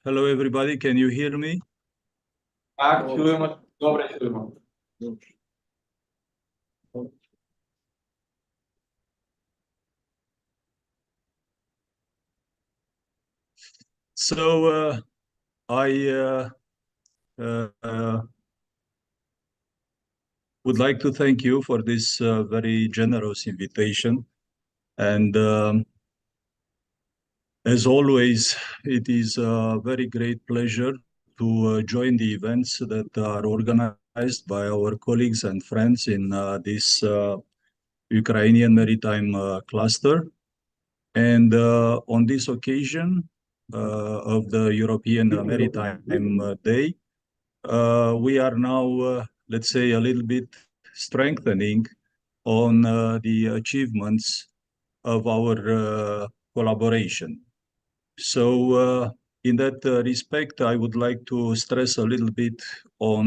Hello, everybody. Can you hear me? Так, чуємо, добре чуємо. So I would like to thank you for this very generous invitation. And as always, it is a very great pleasure to join the events that are organized by our colleagues and friends in this Ukrainian Maritime cluster. And on this occasion of the European Maritime Day, we are now, let's say, a little bit strengthening on the achievements of our collaboration. So in that respect, I would like to stress a little bit on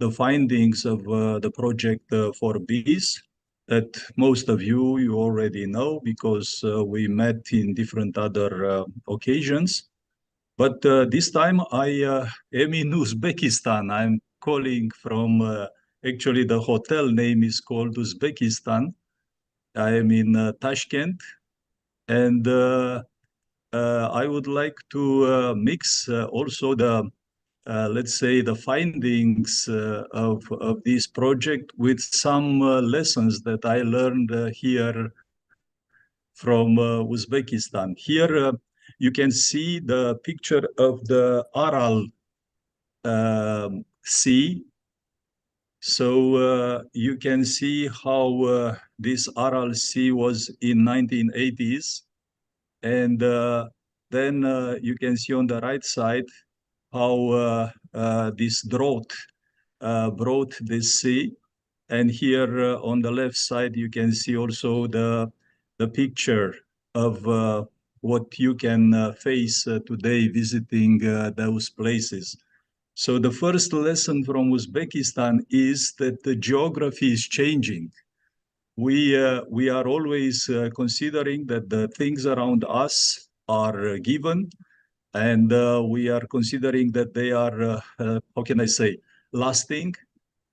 the findings of the project for bees that most of you already know because we met in different other occasions. But this time I am in Uzbekistan. I'm calling from, actually the hotel name is called Uzbekistan. I am in Tashkent, and I would like to mix also the, let's say, the findings of this project with some lessons that I learned here from Uzbekistan. Here you can see the picture of the Aral Sea. So you can see how this Aral Sea was in 1980s. And then you can see on the right side how this drought brought this sea. And here on the left side, you can see also the picture of what you can face today visiting those places. So the first lesson from Uzbekistan is that the geography is changing. We are always considering that the things around us are given, and we are considering that they are, how can I say, lasting,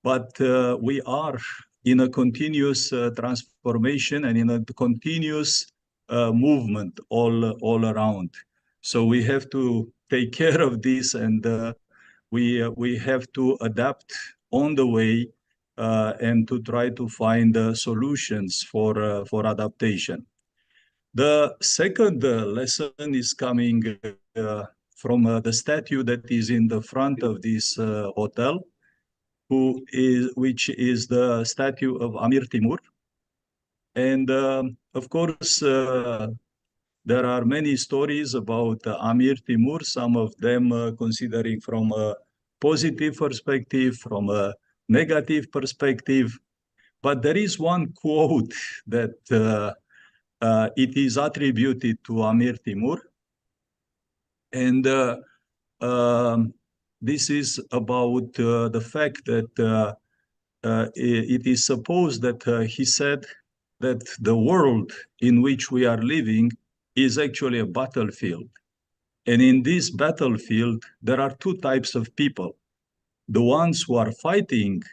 but we are in a continuous transformation and in a continuous movement all around. So we have to take care of this, and we have to adapt on the way and to try to find solutions for adaptation. The second lesson is coming from the statue that is in the front of this hotel, which is the statue of Amir Timur. And of course, there are many stories about Amir Timur, some of them considering from a positive perspective, from a negative perspective. But there is one quote that it is attributed to Amir Timur. And this is about the fact that it is supposed that he said that the world in which we are living is actually a battlefield. And in this battlefield, there are two types of people: the ones who are fighting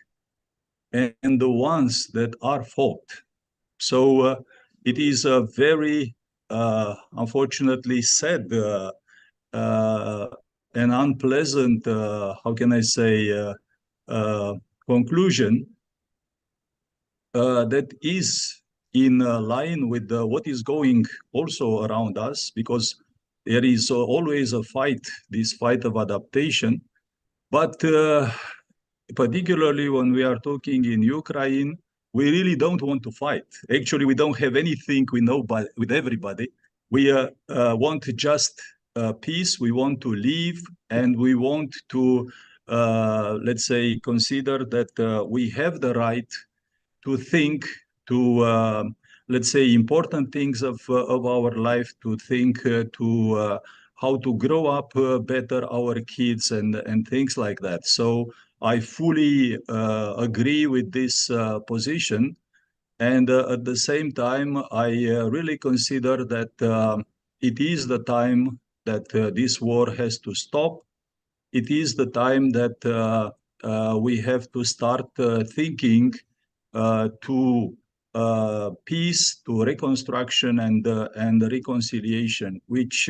and the ones that are fought. So it is a very, unfortunately, sad and unpleasant, how can I say, conclusion that is in line with what is going also around us, because there is always a fight, this fight of adaptation. But particularly when we are talking in Ukraine, we really don't want to fight. Actually, we don't have anything we know with everybody. We want just peace. We want to live, and we want to, let's say, consider that we have the right to think, to, let's say, important things of our life, to think, to how to grow up better our kids and things like that. So I fully agree with this position. And at the same time, I really consider that it is the time that this war has to stop. It is the time that we have to start thinking to peace, to reconstruction and reconciliation, which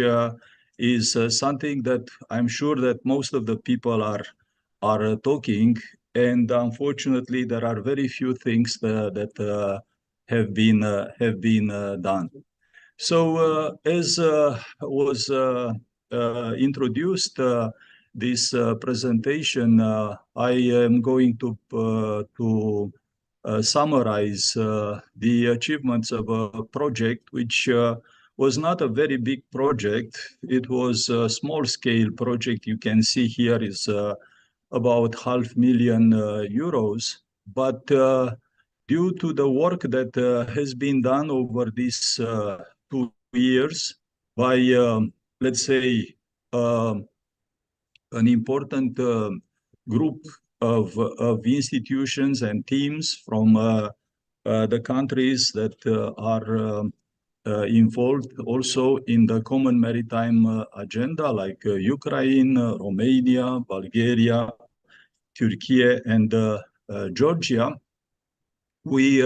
is something that I'm sure that most of the people are talking, and unfortunately there are very few things that have been done. So as was introduced this presentation, I am going to summarize the achievements of a project which was not a very big project. It was a small-scale project. You can see here is about €500,000, but due to the work that has been done over these 2 years by, let's say, an important group of institutions and teams from the countries that are involved also in the common maritime agenda, like Ukraine, Romania, Bulgaria, Turkey, and Georgia. We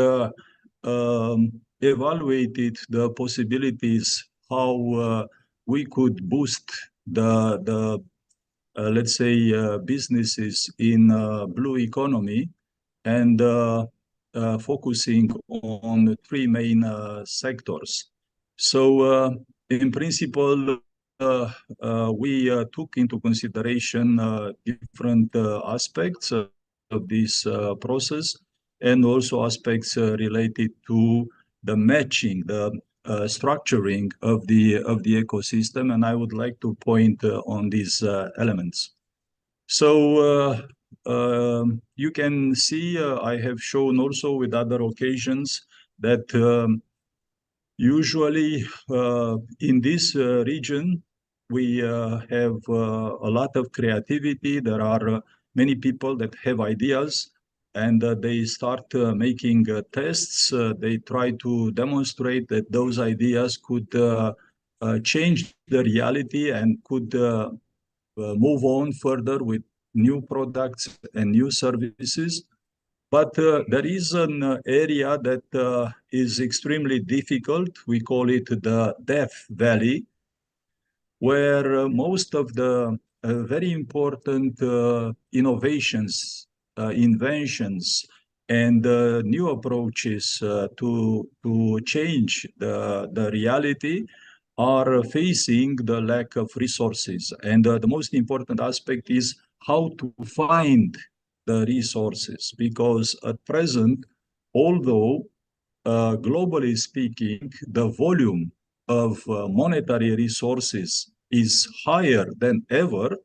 evaluated the possibilities how we could boost the let's say, businesses in blue economy, and focusing on 3 main sectors. So in principle, we took into consideration different aspects of this process, and also aspects related to the matching, the structuring of the ecosystem, and I would like to point on these elements. So you can see I have shown also with other occasions that usually in this region we have a lot of creativity. There are many people that have ideas, and they start making tests. They try to demonstrate that those ideas could change the reality and could move on further with new products and new services. But there is an area that is extremely difficult. We call it the Death Valley, where most of the very important innovations, inventions, and new approaches to change the reality are facing the lack of resources. And the most important aspect is how to find the resources, because at present, although globally speaking, the volume of monetary resources is higher than ever,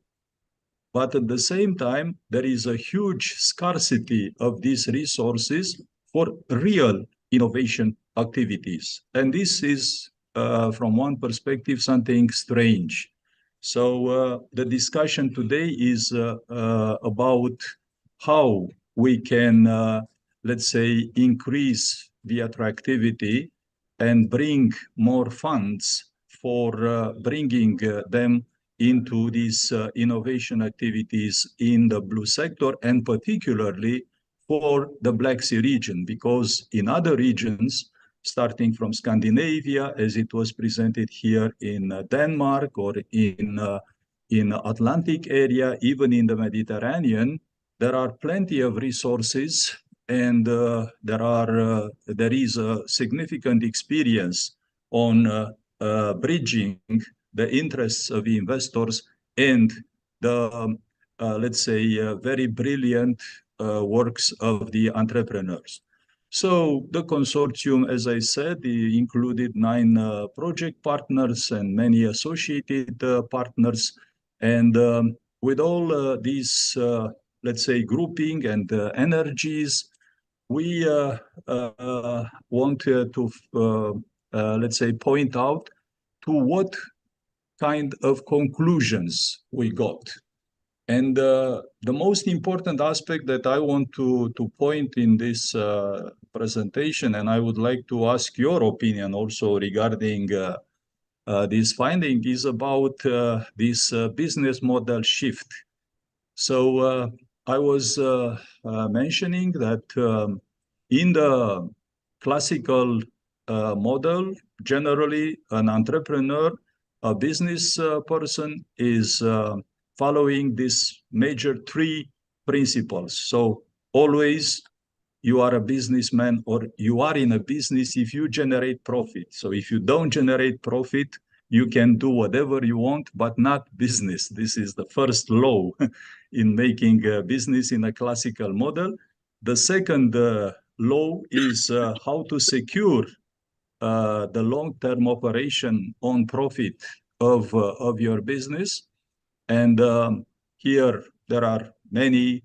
but at the same time, there is a huge scarcity of these resources for real innovation activities. And this is, from one perspective, something strange. So the discussion today is about how we can, let's say, increase the attractivity and bring more funds for bringing them into these innovation activities in the blue sector, and particularly for the Black Sea region, because in other regions, starting from Scandinavia, as it was presented here in Denmark, or in Atlantic area, even in the Mediterranean, there are plenty of resources, and there is a significant experience on bridging the interests of the investors and the, let's say, very brilliant works of the entrepreneurs. So the consortium, as I said, included 9 project partners and many associated partners. And with all these, let's say, grouping and energies, we want to, let's say, point out to what kind of conclusions we got. And the most important aspect that I want to point in this presentation, and I would like to ask your opinion also regarding this finding is about this business model shift. So I was mentioning that in the classical model, generally an entrepreneur, a business person is following these major three principles. So always you are a businessman or you are in a business if you generate profit. So if you don't generate profit, you can do whatever you want, but not business. This is the first law in making a business in a classical model. The second law is how to secure the long-term operation on profit of your business. And here there are many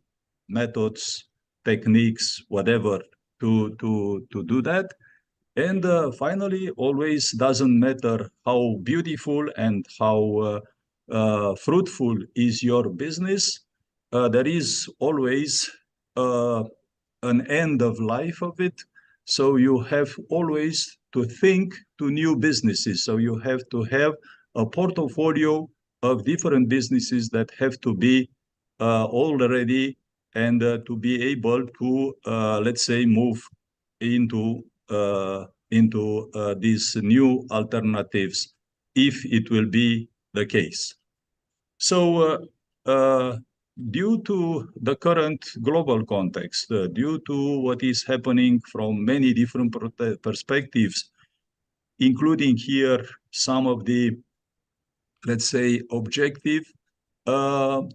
methods, techniques, whatever, to do that. And finally, always doesn't matter how beautiful and how fruitful is your business, there is always an end of life of it. So you have always to think to new businesses. So you have to have a portfolio of different businesses that have to be already and to be able to, let's say, move into these new alternatives, if it will be the case. So due to the current global context, due to what is happening from many different perspectives, including here some of the, let's say, objective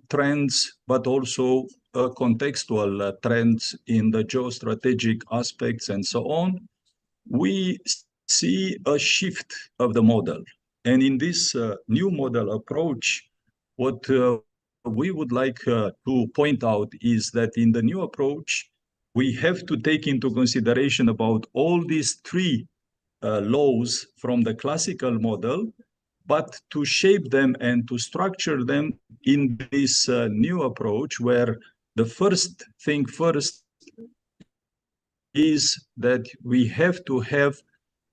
trends, but also contextual trends in the geostrategic aspects and so on, we see a shift of the model. And in this new model approach, what we would like to point out is that in the new approach, we have to take into consideration about all these three laws from the classical model, but to shape them and to structure them in this new approach, where the first thing first is that we have to have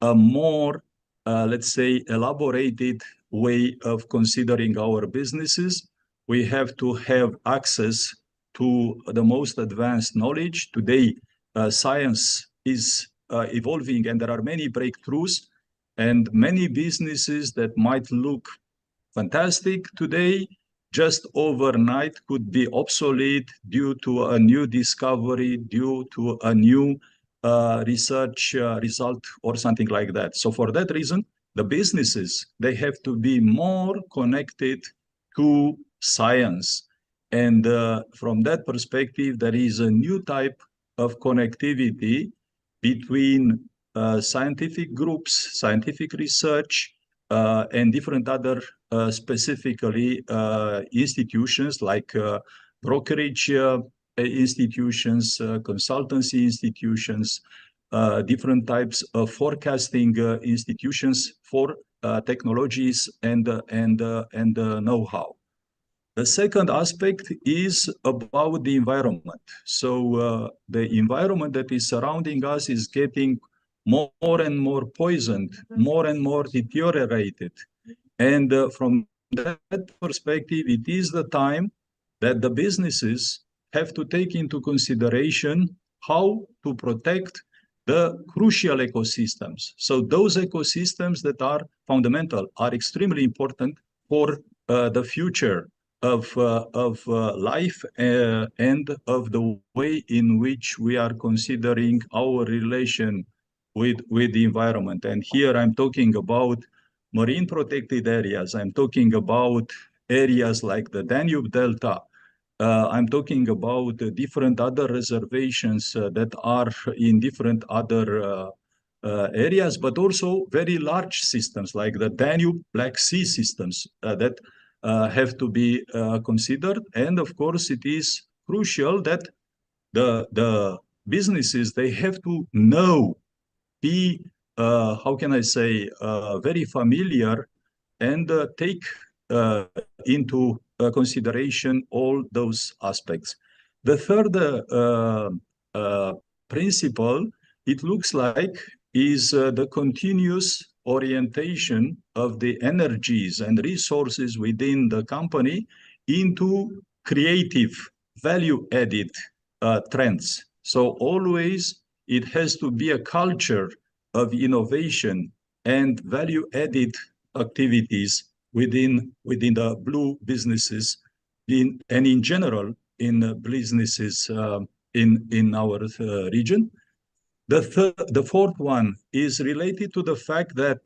a more, let's say, elaborated way of considering our businesses. We have to have access to the most advanced knowledge. Today, science is evolving and there are many breakthroughs, and many businesses that might look fantastic today, just overnight could be obsolete due to a new discovery, due to a new research result or something like that. So for that reason, the businesses, they have to be more connected to science. And from that perspective, there is a new type of connectivity between scientific groups, scientific research, and different other specifically institutions like brokerage institutions, consultancy institutions, different types of forecasting institutions for technologies and know-how. The second aspect is about the environment. So the environment that is surrounding us is getting more and more poisoned, more and more deteriorated. And from that perspective, it is the time that the businesses have to take into consideration how to protect the crucial ecosystems. So those ecosystems that are fundamental, are extremely important for the future of life and of the way in which we are considering our relation with the environment. And here I'm talking about marine protected areas. I'm talking about areas like the Danube Delta. I'm talking about different other reservations that are in different other areas, but also very large systems like the Danube Black Sea systems that have to be considered. And of course, it is crucial that the businesses, they have to know, be, how can I say, very familiar and take into consideration all those aspects. The third principle, it looks like, is the continuous orientation of the energies and resources within the company into creative, value-added trends. So always it has to be a culture of innovation and value-added activities within the blue businesses and in general in businesses in our region. The fourth one is related to the fact that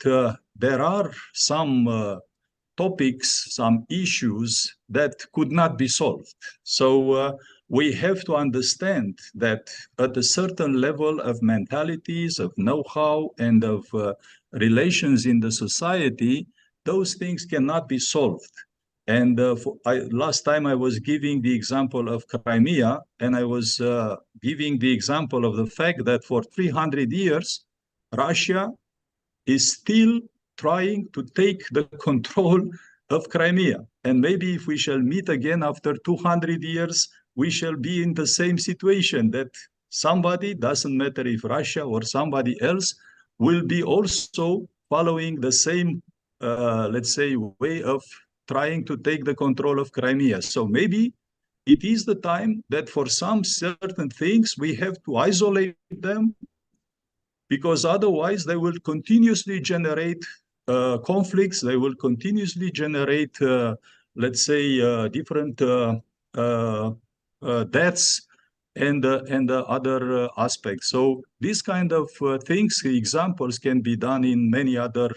there are some topics, some issues that could not be solved. So we have to understand that at a certain level of mentalities, of know-how, and of relations in the society, those things cannot be solved. And last time I was giving the example of Crimea, and I was giving the example of the fact that for 300 years, Russia is still trying to take the control of Crimea. And maybe if we shall meet again after 200 years, we shall be in the same situation that somebody, doesn't matter if Russia or somebody else, will be also following the same, let's say, way of trying to take the control of Crimea. So maybe it is the time that for some certain things we have to isolate them, because otherwise they will continuously generate conflicts, they will continuously generate, let's say, different deaths and other aspects. So these kind of things, examples can be done in many other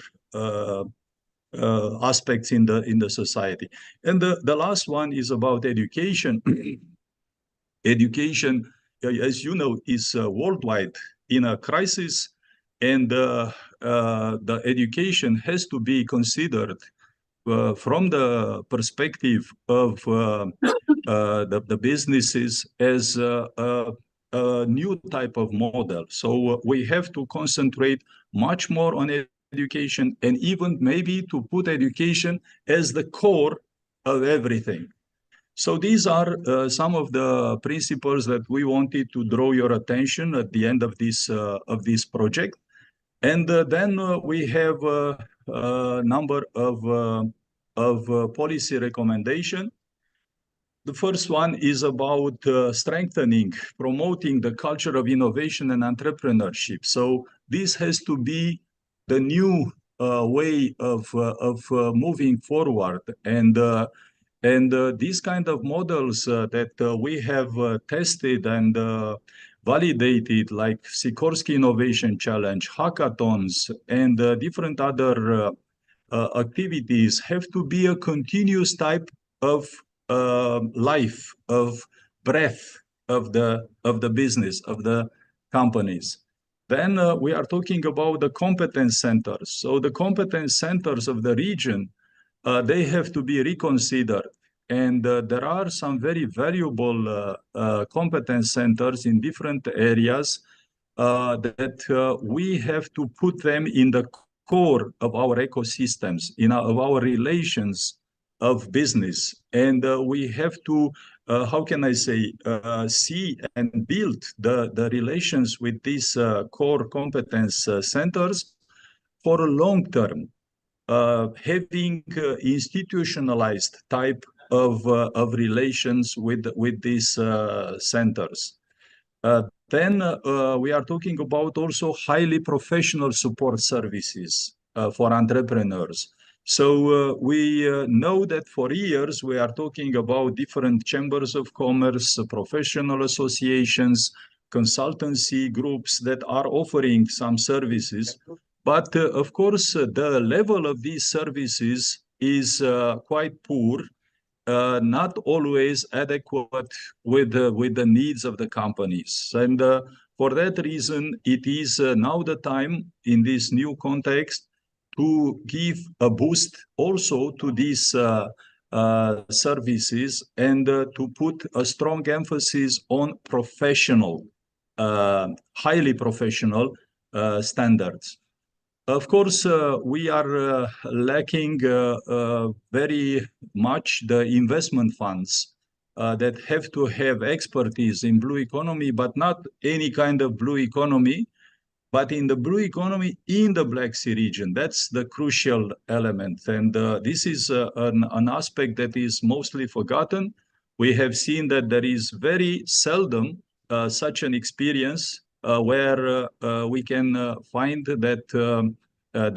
aspects in the society. And the last one is about education. Education, as you know, is worldwide in a crisis, and the education has to be considered from the perspective of the businesses as a new type of model. So we have to concentrate much more on education, and even maybe to put education as the core of everything. So these are some of the principles that we wanted to draw your attention at the end of this project. And then we have a number of policy recommendations. The first one is about strengthening, promoting the culture of innovation and entrepreneurship. So this has to be the new way of moving forward, and these kind of models that we have tested and validated, like Sikorsky Innovation Challenge, hackathons, and different other activities, have to be a continuous type of life, of breath of the business, of the companies. Then we are talking about the competence centers. So the competence centers of the region, they have to be reconsidered. And there are some very valuable competence centers in different areas that we have to put them in the core of our ecosystems, of our relations of business. And we have to, how can I say, see and build the relations with these core competence centers for a long term, having institutionalized type of relations with these centers. Then we are talking about also highly professional support services for entrepreneurs. So we know that for years we are talking about different chambers of commerce, professional associations, consultancy groups that are offering some services. But of course, the level of these services is quite poor, not always adequate with the needs of the companies. And for that reason, it is now the time in this new context to give a boost also to these services, and to put a strong emphasis on professional, highly professional standards. Of course, we are lacking very much the investment funds that have to have expertise in blue economy, but not any kind of blue economy, but in the blue economy in the Black Sea region. That's the crucial element. And this is an aspect that is mostly forgotten. We have seen that there is very seldom such an experience where we can find that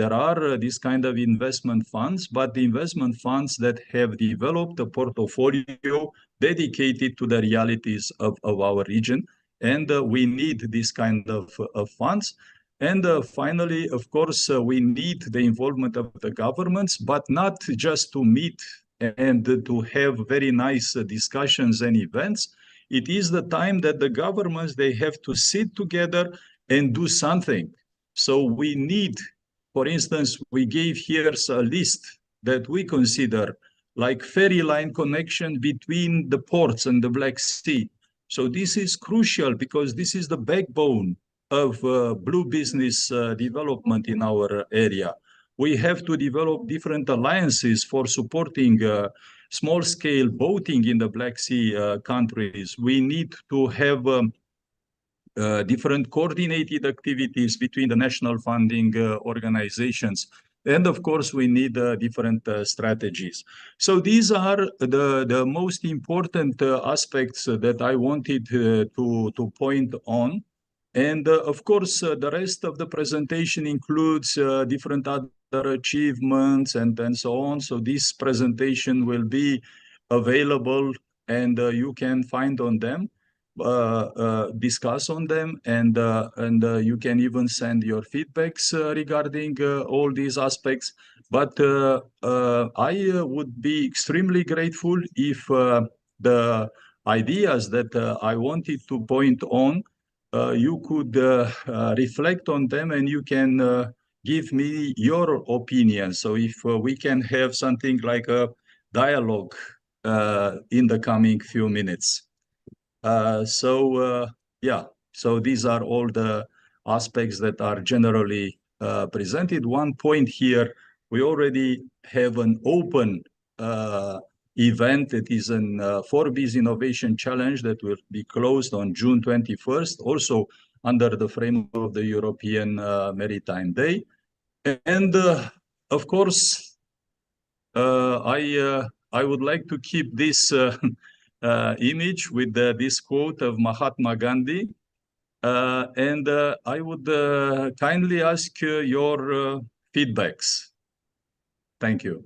there are this kind of investment funds, but the investment funds that have developed a portfolio dedicated to the realities of our region. And we need this kind of funds. And finally, of course, we need the involvement of the governments, but not just to meet and to have very nice discussions and events. It is the time that the governments, they have to sit together and do something. So we need, for instance, we gave here a list that we consider like ferry line connection between the ports and the Black Sea. So this is crucial because this is the backbone of blue business development in our area. We have to develop different alliances for supporting small-scale boating in the Black Sea countries. We need to have different coordinated activities between the national funding organizations. And of course, we need different strategies. So these are the most important aspects that I wanted to point on. And of course, the rest of the presentation includes different other achievements and so on. So this presentation will be available and you can find on them, discuss on them, and you can even send your feedbacks regarding all these aspects. But I would be extremely grateful if the ideas that I wanted to point on, you could reflect on them and you can give me your opinion. So if we can have something like a dialogue in the coming few minutes. Yeah, so these are all the aspects that are generally presented. One point here, we already have an open event that is an 4B's Innovation Challenge that will be closed on June 21st, also under the framework of the European Maritime Day. And of course, I would like to keep this image with this quote of Mahatma Gandhi. And I would kindly ask your feedbacks. Thank you.